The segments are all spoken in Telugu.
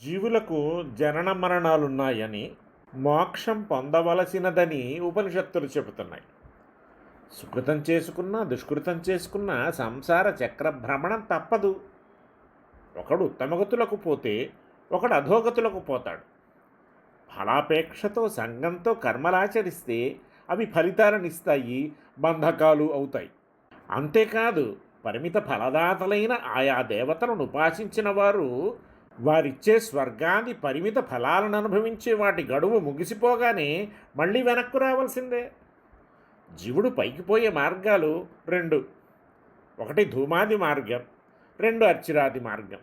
జీవులకు జనన మరణాలున్నాయని, మోక్షం పొందవలసినదని ఉపనిషత్తులు చెబుతున్నాయి. సుకృతం చేసుకున్నా, దుష్కృతం చేసుకున్నా సంసార చక్ర భ్రమణం తప్పదు. ఒకడు ఉత్తమగతులకు పోతే ఒకడు అధోగతులకు పోతాడు. ఫలాపేక్షతో సంఘంతో కర్మలాచరిస్తే అవి ఫలితాలనిస్తాయి, బంధకాలు అవుతాయి. అంతేకాదు పరిమిత ఫలదాతలైన ఆయా దేవతలను ఉపాసించిన వారు వారిచ్చే స్వర్గాది పరిమిత ఫలాలను అనుభవించే వాటి గడువు ముగిసిపోగానే మళ్ళీ వెనక్కు రావాల్సిందే. జీవుడు పైకి పోయే మార్గాలు రెండు. ఒకటి ధూమాది మార్గం, రెండు అర్చిరాది మార్గం.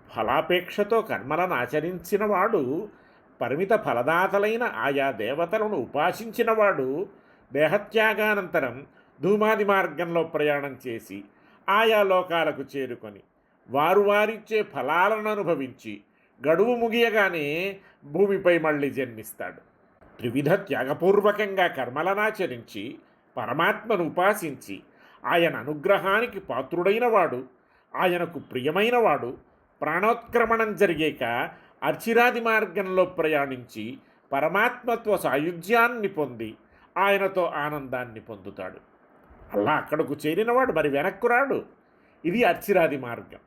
ఫలాపేక్షతో కర్మలను ఆచరించిన వాడు, పరిమిత ఫలదాతలైన ఆయా దేవతలను ఉపాసించినవాడు దేహత్యాగానంతరం ధూమాది మార్గంలో ప్రయాణం చేసి ఆయా లోకాలకు చేరుకొని వారు వారిచ్చే ఫలాలను అనుభవించి గడువు ముగియగానే భూమిపై మళ్ళీ జన్మిస్తాడు. త్రివిధ త్యాగపూర్వకంగా కర్మలనాచరించి పరమాత్మను ఉపాసించి ఆయన అనుగ్రహానికి పాత్రుడైనవాడు, ఆయనకు ప్రియమైనవాడు ప్రాణోత్క్రమణం జరిగాక అర్చిరాది మార్గంలో ప్రయాణించి పరమాత్మత్వ సాయుధ్యాన్ని పొంది ఆయనతో ఆనందాన్ని పొందుతాడు. అలా అక్కడకు చేరినవాడు మరి వెనక్కు రాడు. ఇది అర్చిరాది మార్గం.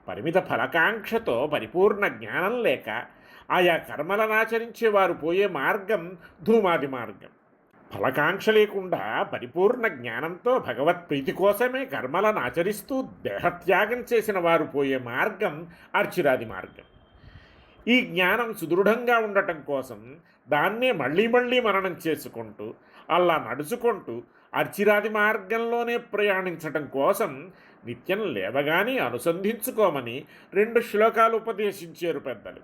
పరిమిత ఫలకాంక్షతో పరిపూర్ణ జ్ఞానం లేక ఆయా కర్మలనాచరించేవారు పోయే మార్గం ధూమాది మార్గం. ఫలకాంక్ష లేకుండా పరిపూర్ణ జ్ఞానంతో భగవత్ ప్రీతి కోసమే కర్మలను ఆచరిస్తూ దేహత్యాగం చేసిన వారు పోయే మార్గం అర్చిరాది మార్గం. ఈ జ్ఞానం సుదృఢంగా ఉండటం కోసం దాన్నే మళ్ళీ మళ్ళీ మననం చేసుకుంటూ అలా నడుచుకుంటూ అర్చిరాది మార్గంలోనే ప్రయాణించటం కోసం నిత్యం లేవగానే అనుసంధించుకోమని 2 శ్లోకాలు ఉపదేశించారు పెద్దలు.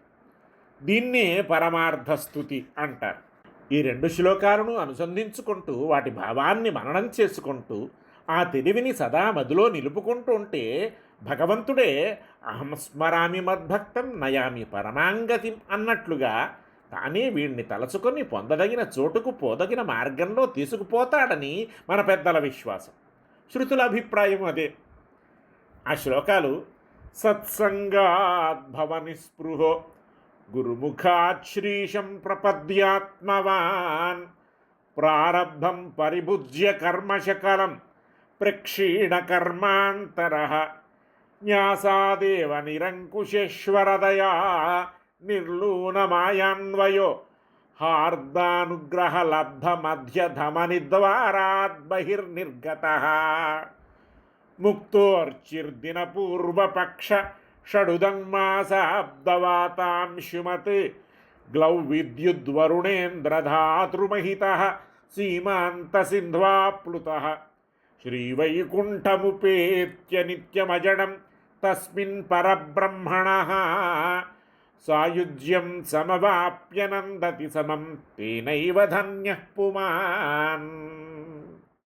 దీన్నే పరమార్థస్థుతి అంటారు. ఈ 2 శ్లోకాలను అనుసంధించుకుంటూ వాటి భావాన్ని మననం చేసుకుంటూ ఆ తెలివిని సదా మదిలో నిలుపుకుంటూ ఉంటే భగవంతుడే అహం స్మరామి మద్భక్తం నయామి పరమాంగతిం అన్నట్లుగా తానే వీడిని తలచుకొని పొందదగిన చోటుకు పోదగిన మార్గంలో తీసుకుపోతాడని మన పెద్దల విశ్వాసం. శృతుల అభిప్రాయం అదే. ఆ శ్లోకాలు సత్సంగాద్భవ నిస్పృహో గురుముఖాశ్రీషం ప్రపద్యాత్మవాన్ ప్రారబ్ధం పరిభుజ్య కర్మశకలం ప్రక్షీణ కర్మాంతర న్యాసాదేవ నిరంకుశేశ్వరదయా నిర్లూనమాయాన్వయో హార్దానుగ్రహలబ్ధమధ్యధమనిద్వారాద్ బహిర్నిర్గతః ముక్తోర్చిర్దినపూర్వపక్ష షడుదంమాసాబ్దవాతాంశుమత్ గ్లౌ విద్యుద్వరుణేంద్రధాతృమహితః సీమాంతసింధ్వాప్లుతః శ్రీవైకుంఠముపేత్య నిత్యమజడం తస్మిన్ పరబ్రహ్మణః సాయుజ్యం సమవాప్యనందతి సమం తేనైవ ధన్యః పుమాన్.